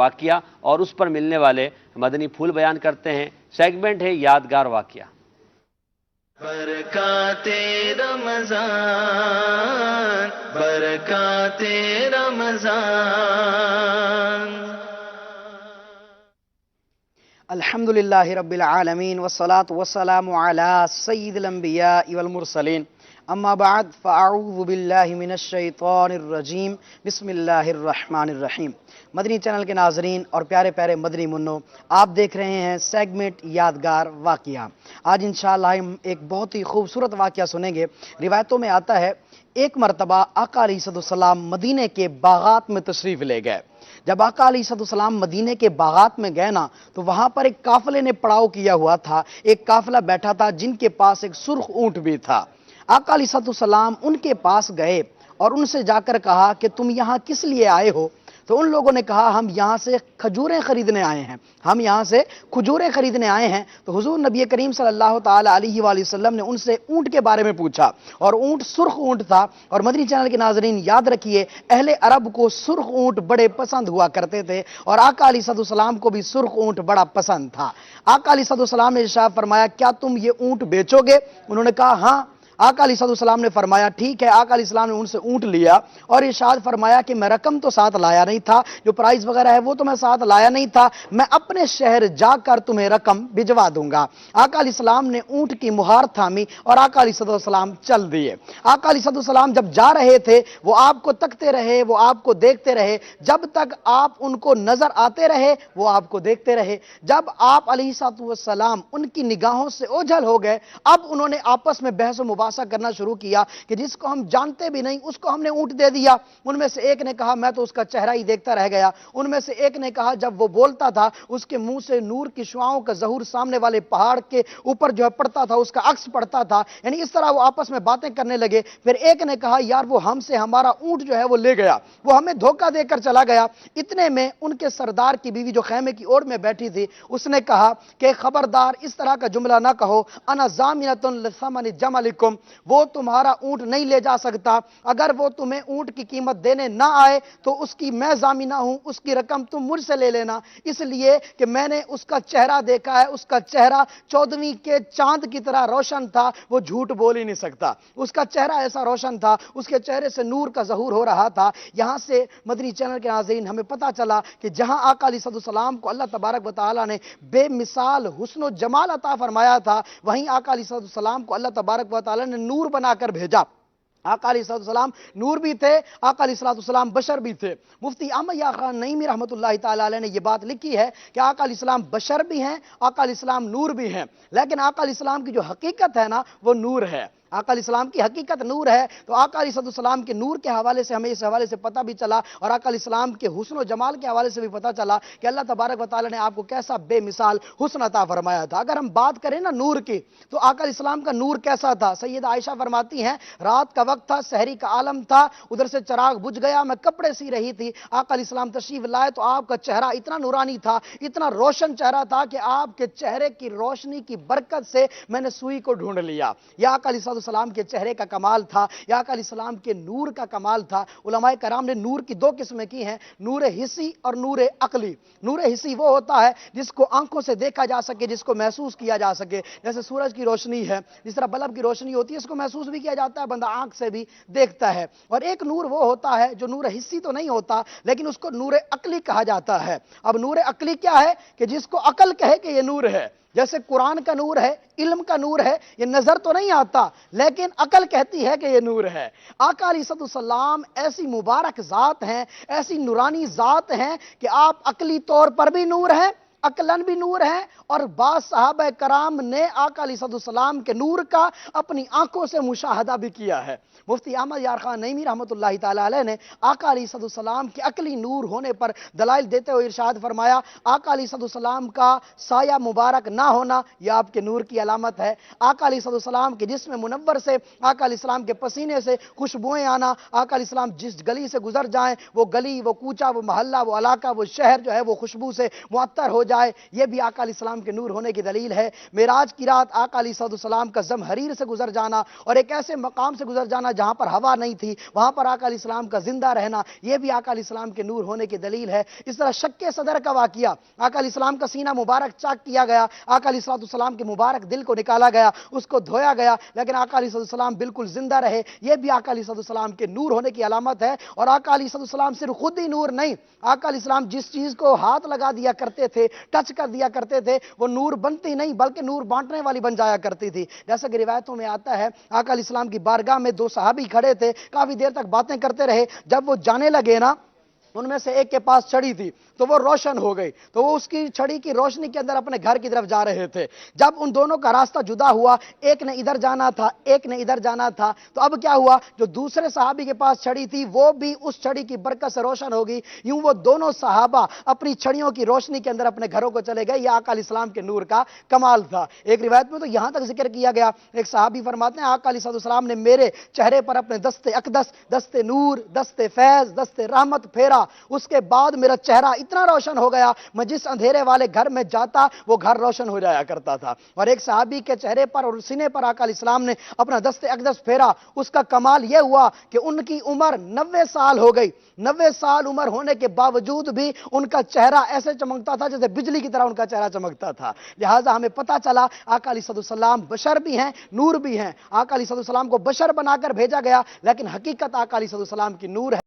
واقعہ اور اس پر ملنے والے مدنی پھول بیان کرتے ہیں۔ سیگمنٹ ہے یادگار واقعہ۔ برکات رمضان، برکات رمضان۔ الحمدللہ رب العالمین والصلاة والسلام علی سید الانبیاء والمرسلین، اما بعد فاعوذ باللہ من الشیطان الرجیم، بسم اللہ الرحمن الرحیم۔ مدنی چینل کے ناظرین اور پیارے پیارے مدنی منوں، آپ دیکھ رہے ہیں سیگمنٹ یادگار واقعہ۔ آج انشاءاللہ ہم ایک بہت ہی خوبصورت واقعہ سنیں گے۔ روایتوں میں آتا ہے ایک مرتبہ آقا علیہ السلام مدینے کے باغات میں تشریف لے گئے۔ جب آقا علیہ السلام مدینے کے باغات میں گئے نا تو وہاں پر ایک قافلے نے پڑاؤ کیا ہوا تھا، ایک قافلہ بیٹھا تھا جن کے پاس ایک سرخ اونٹ بھی تھا۔ آقا علیہ السلام ان کے پاس گئے اور ان سے جا کر کہا کہ تم یہاں کس لیے آئے ہو؟ تو ان لوگوں نے کہا ہم یہاں سے کھجوریں خریدنے آئے ہیں، ہم یہاں سے کھجوریں خریدنے آئے ہیں۔ تو حضور نبی کریم صلی اللہ تعالی علیہ وآلہ وسلم نے ان سے اونٹ کے بارے میں پوچھا، اور اونٹ سرخ اونٹ تھا۔ اور مدنی چینل کے ناظرین یاد رکھیے، اہل عرب کو سرخ اونٹ بڑے پسند ہوا کرتے تھے، اور آقا علیہ السلام کو بھی سرخ اونٹ بڑا پسند تھا۔ آقا علیہ السلام نے ارشاد فرمایا کیا تم یہ اونٹ بیچو گے؟ انہوں نے کہا ہاں۔ آقا علیہ السلام نے فرمایا ٹھیک ہے۔ آقا علیہ السلام نے ان سے اونٹ لیا اور ارشاد فرمایا کہ میں رقم تو ساتھ لایا نہیں تھا، جو پرائز وغیرہ ہے وہ تو میں ساتھ لایا نہیں تھا، میں اپنے شہر جا کر تمہیں رقم بھجوا دوں گا۔ آقا علیہ السلام نے اونٹ کی مہار تھامی اور آقا علیہ السلام چل دیے۔ آقا علیہ السلام جب جا رہے تھے وہ آپ کو تکتے رہے، وہ آپ کو دیکھتے رہے، جب تک آپ ان کو نظر آتے رہے وہ آپ کو دیکھتے رہے۔ جب آپ علیہ السلام ان کی نگاہوں سے اوجھل ہو گئے، اب انہوں نے آپس میں بحث و مباحثہ کرنا شروع کیا کہ جس کو ہم جانتے بھی نہیں اس کو ہم نے اونٹ دے دیا۔ ان میں سے ایک نے کہا میں تو اس کا چہرہ ہی دیکھتا رہ گیا۔ ان میں سے ایک نے کہا جب وہ بولتا تھا اس کے منہ سے نور کی شعاؤں کا ظہور سامنے والے پہاڑ کے اوپر جو ہے پڑتا تھا، اس کا عکس پڑتا تھا، یعنی اس طرح وہ آپس میں باتیں کرنے لگے۔ پھر ایک نے کہا یار وہ ہم سے ہمارا اونٹ جو ہے وہ لے گیا، وہ ہمیں دھوکہ دے کر چلا گیا۔ اتنے میں ان کے سردار کی بیوی جو خیمے کی اوڑ میں بیٹھی تھی اس نے کہا کہ خبردار اس طرح کا جملہ نہ کہو، انا ضامنۃ لثمن جملکم، وہ تمہارا اونٹ نہیں لے جا سکتا، اگر وہ تمہیں اونٹ کی قیمت دینے نہ آئے تو اس کی میں ضامنہ ہوں، اس کی رقم تم مجھ سے لے لینا، اس لیے کہ میں نے اس کا چہرہ دیکھا ہے، اس کا چہرہ 14ویں کے چاند کی طرح روشن تھا، وہ جھوٹ بول ہی نہیں سکتا، اس کا چہرہ ایسا روشن تھا، اس کے چہرے سے نور کا ظہور ہو رہا تھا۔ یہاں سے مدنی چینل کے ناظرین ہمیں پتہ چلا کہ جہاں آقا علیہ السلام کو اللہ تبارک و تعالی نے بے مثال حسن و جمال عطا فرمایا تھا، وہیں آقا علیہ السلام کو اللہ تبارک و تعالی نے نور بنا کر بھیجا۔ آقا علیہ السلام نور بھی تھے، آقا علیہ السلام بشر بھی تھے۔ مفتی احمد یار خان نعیمی رحمۃ اللہ تعالی علیہ نے یہ بات لکھی ہے کہ آقا علیہ السلام بشر بھی ہیں، آقا علیہ السلام نور بھی ہیں، لیکن آقا علیہ السلام کی جو حقیقت ہے نا وہ نور ہے۔ آقا علیہ السلام کی حقیقت نور ہے، تو آقا علیہ السلام کے نور کے حوالے سے ہمیں اس حوالے سے پتہ بھی چلا، اور آقا علیہ السلام کے حسن و جمال کے حوالے سے بھی پتہ چلا کہ اللہ تبارک و تعالی نے آپ کو کیسا بے مثال حسن عطا فرمایا تھا۔ اگر ہم بات کریں نا نور کی تو آقا علیہ السلام کا نور کیسا تھا؟ سیدہ عائشہ فرماتی ہیں رات کا وقت تھا، سحری کا عالم تھا، ادھر سے چراغ بجھ گیا، میں کپڑے سی رہی تھی، آقا علیہ السلام تشریف لائے تو آپ کا چہرہ اتنا نورانی تھا، اتنا روشن چہرہ تھا کہ آپ کے چہرے کی روشنی کی برکت سے میں نے سوئی کو ڈھونڈ لیا۔ یہ آقا علیہ السلام کے چہرے کا کمال تھا، یا آقا علیہ السلام کے نور کا کمال تھا۔ علماء کرام نے نور کی دو قسمیں کی ہیں، نور حسی اور نور عقلی۔ نور حسی وہ ہوتا ہے جس کو آنکھوں سے دیکھا جا سکے، جس کو محسوس کیا جا سکے، جیسے سورج کی روشنی ہے، جس طرح بلب کی روشنی ہوتی ہے، اس کو محسوس بھی کیا جاتا ہے، بندہ آنکھ سے بھی دیکھتا ہے۔ اور ایک نور وہ ہوتا ہے جو نور حسی تو نہیں ہوتا لیکن اس کو نور عقلی کہا جاتا ہے۔ اب نور عقلی کیا ہے کہ جس کو عقل کہے کہ یہ نور ہے، جیسے قرآن کا نور ہے، علم کا نور ہے، یہ نظر تو نہیں آتا لیکن عقل کہتی ہے کہ یہ نور ہے۔ آقا علیہ السلام ایسی مبارک ذات ہیں، ایسی نورانی ذات ہیں کہ آپ عقلی طور پر بھی نور ہیں، عقلاً بھی نور ہیں، اور بعض صحابہ کرام نے آقا علیہ السلام کے نور کا اپنی آنکھوں سے مشاہدہ بھی کیا ہے۔ مفتی احمد یار خان نعیمی رحمۃ اللہ تعالی علیہ نے آقا علیہ السلام کے عقلی نور ہونے پر دلائل دیتے ہوئے ارشاد فرمایا آقا علیہ السلام کا سایہ مبارک نہ ہونا یہ آپ کے نور کی علامت ہے۔ آقا علیہ السلام کے جسم منور سے، آقا علیہ السلام کے پسینے سے خوشبوئیں آنا، آقا علیہ السلام جس گلی سے گزر جائیں وہ گلی، وہ کوچہ، وہ محلہ، وہ علاقہ، وہ شہر جو ہے وہ خوشبو سے معطر ہو جائے، یہ بھی آقا علیہ السلام کے نور ہونے کی دلیل ہے۔ معراج کی رات آقا علیہ السلام کا زمہریر سے گزر جانا اور ایک ایسے مقام سے گزر جانا جہاں پر ہوا نہیں تھی، وہاں پر آقا علیہ السلام کا زندہ رہنا، یہ بھی آقا علیہ السلام کے نور ہونے کی دلیل ہے۔ اس طرح شق صدر کا واقعہ، آقا علیہ السلام کا سینہ مبارک چاک کیا گیا، آقا علیہ السلام کے مبارک دل کو نکالا گیا، اس کو دھویا گیا، لیکن آقا علیہ السلام بالکل زندہ رہے، یہ بھی آقا علیہ السلام کے نور ہونے کی علامت ہے۔ اور آقا علیہ السلام صرف خود ہی نور نہیں، آقا علیہ السلام جس چیز کو ہاتھ لگا دیا کرتے تھے، ٹچ کر دیا کرتے تھے، وہ نور بنتی نہیں بلکہ نور بانٹنے والی بن جایا کرتی تھی۔ جیسا کہ روایتوں میں آتا ہے، آقا علیہ السلام کی بارگاہ میں دو صحابی کھڑے تھے، کافی دیر تک باتیں کرتے رہے، جب وہ جانے لگے نا، ان میں سے ایک کے پاس چھڑی تھی تو وہ روشن ہو گئی، تو وہ اس کی چھڑی کی روشنی کے اندر اپنے گھر کی طرف جا رہے تھے۔ جب ان دونوں کا راستہ جدا ہوا، ایک نے ادھر جانا تھا، ایک نے ادھر جانا تھا، تو اب کیا ہوا، جو دوسرے صحابی کے پاس چھڑی تھی وہ بھی اس چھڑی کی برکت سے روشن ہوگی۔ یوں وہ دونوں صحابہ اپنی چھڑیوں کی روشنی کے اندر اپنے گھروں کو چلے گئے۔ یہ آقا علیہ السلام کے نور کا کمال تھا۔ ایک روایت میں تو یہاں تک ذکر کیا گیا، ایک صحابی فرماتے ہیں آقا علیہ السلام نے میرے چہرے پر اپنے دست اقدس، دست نور، دست فیض، دست رحمت پھیرا، اس کے بعد میرا چہرہ اتنا روشن ہو گیا، میں جس اندھیرے والے گھر میں جاتا وہ گھر روشن ہو جایا کرتا تھا۔ اور ایک صحابی کے چہرے پر اور سینے پر آقا علیہ السلام نے اپنا دست اقدس پھیرا، اس کا کمال یہ ہوا کہ ان کی عمر 90 سال ہو گئی۔ 90 سال عمر ہونے کے باوجود بھی ان کا چہرہ ایسے چمکتا تھا جیسے بجلی کی طرح ان کا چہرہ چمکتا تھا۔ لہٰذا ہمیں پتہ چلا آقا علیہ السلام بشر بھی ہیں، نور بھی ہیں۔ آقا علیہ السلام کو بشر بنا کر بھیجا گیا، لیکن حقیقت آقا علیہ السلام کی نور ہے۔